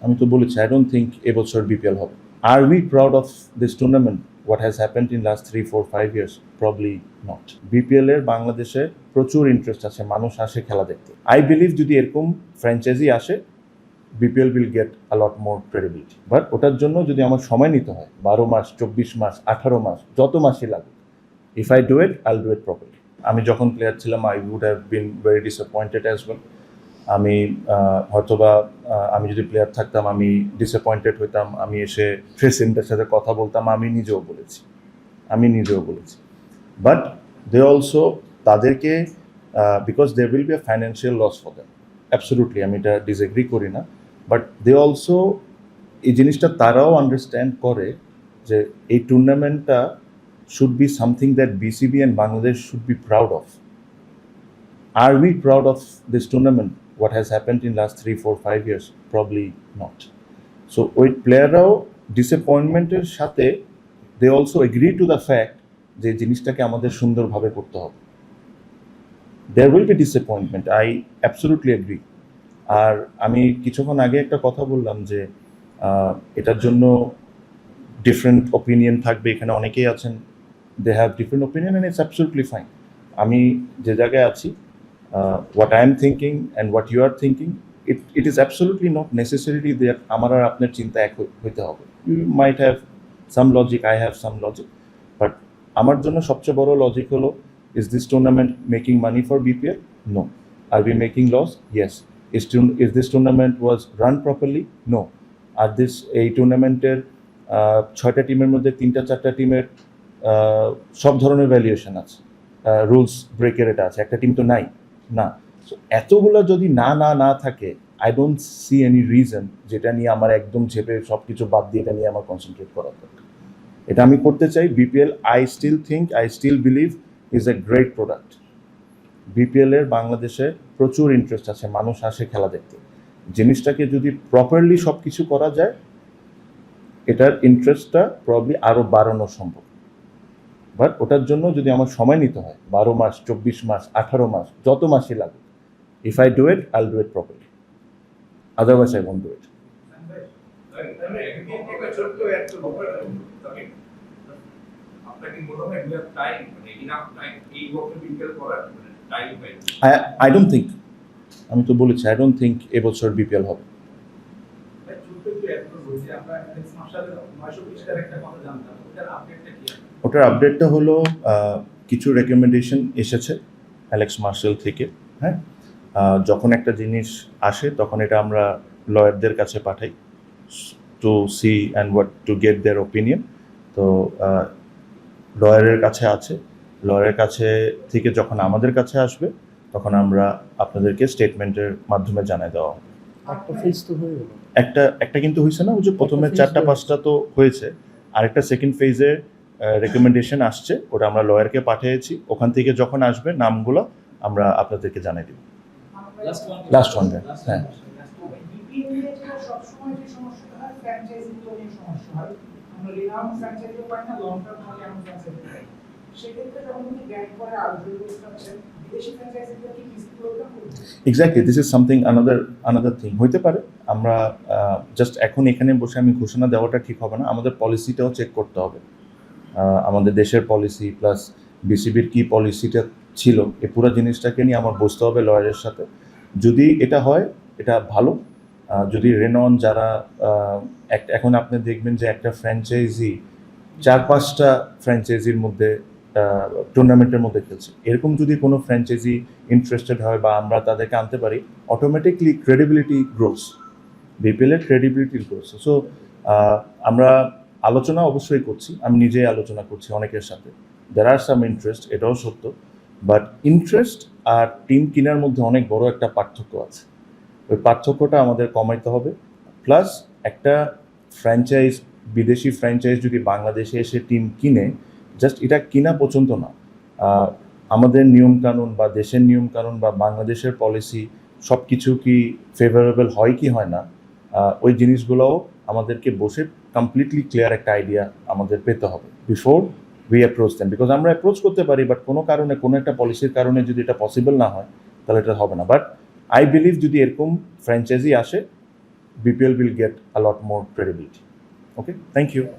আমি তো বলেছি আই ডোন্ট থিঙ্ক এবছর বিপিএল হবে। আর we proud of this tournament what has happened in last 3, 4, 5 years? Probably not. BPL এর বাংলাদেশে প্রচুর ইন্টারেস্ট আছে, মানুষ আসে খেলা দেখতে। আই বিলিভ যদি এরকম ফ্র্যাঞ্চাইজি আসে, BPL will get a lot more credibility. But ওটার জন্য যদি আমার সময় নিতে হয় 12 মাস, 24 মাস, 18 মাস, যত মাসই লাগুক, if I do it, I'll do it properly. আমি যখন প্লেয়ার ছিলাম I would have been very disappointed as well. আমি হয়তোবা আমি যদি প্লেয়ার থাকতাম আমি ডিসঅ্যাপয়েন্টেড হইতাম, আমি এসে প্রেসিডেন্টের সাথে কথা বলতাম, আমি নিজেও বলেছি। বাট দে অলসো তাদেরকে because they will be a financial loss for them, absolutely আমি এটা ডিসএগ্রি করি না, বাট দে অলসো এই জিনিসটা তারাও আন্ডারস্ট্যান্ড করে যে এই টুর্নামেন্টটা should be something that BCB and Bangladesh should be proud of. আর we proud of this tournament what has happened in last 3, 4, 5 years? Probably not. So ওই প্লেয়াররাও ডিসঅ্যাপয়েন্টমেন্টের সাথে they also agree to the fact যে জিনিসটাকে আমাদের সুন্দরভাবে করতে হবে। There will be disappointment, I absolutely agree. আর আমি কিছুক্ষণ আগে একটা কথা বললাম যে এটার জন্য ডিফারেন্ট ওপিনিয়ন থাকবে, এখানে অনেকেই আছেন, they have different opinion and it's absolutely fine. আমি যে জায়গায় আছি, what I am thinking and what you are thinking, it is absolutely not necessarily that আমার আর আপনার চিন্তা এক হইতে হবে। You might have some logic, I have some logic, but আমার জন্য সবচেয়ে বড় লজিক হলো, is this tournament making money for BPL? No. Are we making loss? Yes. Is this tournament was run properly? No. Are this এই টুর্নামেন্টের 6টা টিমের মধ্যে 3-4টা টিমের সব ধরনের ভ্যালুয়েশন আছে, রুলস ব্রেকের এটা আছে, একটা টিম তো নাই না। সো এতগুলো যদি না থাকে, I don't see any reason যেটা নিয়ে আমার একদম চেপে সব কিছু বাদ দিয়ে এটা নিয়ে আমার কনসেন্ট্রেট করা দরকার। এটা আমি করতে চাই। BPL I still believe is a great product. BPL এর বাংলাদেশে প্রচুর ইন্টারেস্ট আছে, মানুষ আসে খেলা দেখতে। জিনিসটাকে যদি প্রপারলি সব কিছু করা যায়, এটার ইন্টারেস্টটা প্রবলি আরও বাড়ানো সম্ভব। বাট ওটার জন্য যদি আমার সময় নিতে হয় 12 মাস, 24 মাস, 18 মাস, যত মাসই লাগুক, if I do it, I'll do it properly, otherwise I won't do it. I don't think, আমি তো বলেছি আই ডোন্ট থিঙ্ক এবছর বিপিএল হবে। ওটার আপডেটটা হলো কিছু রেকমেন্ডেশন এসেছে অ্যালেক্স মার্শেল থেকে। হ্যাঁ, যখন একটা জিনিস আসে তখন এটা আমরা লয়ারদের কাছে পাঠাই to see and what to get their opinion. তো লয়ারের কাছে আছে, লয়ারের কাছে থেকে যখন আমাদের কাছে আসবে তখন আমরা আপনাদেরকে স্টেটমেন্টের মাধ্যমে জানাই দেওয়া হবে। একটা কিন্তু হয়েছে না, ওই যে প্রথমে 4টা-5টা তো হয়েছে, আরেকটা সেকেন্ড ফেজে রেকমেন্ডেশন আসছে, ওটা আমরা লয়ারকে পাঠিয়েছি। ওখান থেকে যখন আসবে নামগুলো আমরা আপনাদেরকে জানাই দেব। লাস্ট ওয়ান, হ্যাঁ। Exactly, this is something another thing হইতে পারে। আমরা জাস্ট এখন এখানে বসে আমি ঘোষণা দেওয়াটা ঠিক হবে না, আমাদের পলিসিটাও চেক করতে হবে। আমাদের দেশের পলিসি প্লাস বিসিবির কী পলিসিটা ছিল, এই পুরো জিনিসটাকে নিয়ে আমার বসতে হবে লয়ারের সাথে। যদি এটা হয় এটা ভালো। যদি রেনন যারা এখন আপনি দেখবেন যে একটা ফ্র্যাঞ্চাইজি 4-5টা ফ্র্যাঞ্চাইজির মধ্যে টুর্নামেন্টের মধ্যে খেলছে, এরকম যদি কোনো ফ্র্যাঞ্চাইজি ইন্টারেস্টেড হয় বা আমরা তাদেরকে আনতে পারি, অটোমেটিকলি ক্রেডিবিলিটি গ্রোস, বিপিএলের ক্রেডিবিলিটি গ্রোস। সো আমরা আলোচনা অবশ্যই করছি, আমি নিজেই আলোচনা করছি অনেকের সাথে। দেয়ার আর সাম ইন্টারেস্ট, এটাও সত্য, বাট ইন্টারেস্ট আর টিম কেনার মধ্যে অনেক বড় একটা পার্থক্য আছে। ওই পার্থক্যটা আমাদের কমাইতে হবে। প্লাস একটা ফ্র্যাঞ্চাইজ, বিদেশি ফ্র্যাঞ্চাইজ যদি বাংলাদেশে এসে টিম কিনে, জাস্ট এটা কিনা পর্যন্ত না, আমাদের নিয়মকানুন বা দেশের নিয়মকানুন বা বাংলাদেশের পলিসি সব কিছু কি ফেভারেবল হয় কি হয় না, ওই জিনিসগুলোও আমাদেরকে বসে কমপ্লিটলি ক্লিয়ার একটা আইডিয়া আমাদের পেতে হবে before we approach them. Because আমরা অ্যাপ্রোচ করতে পারি, বাট কোনো কারণে, কোনো একটা পলিসির কারণে যদি এটা পসিবল না হয় তাহলে এটা হবে না। বাট আই বিলিভ যদি এরকম ফ্র্যাঞ্চাইজি আসে, BPL will get a lot more credibility. Okay, thank you.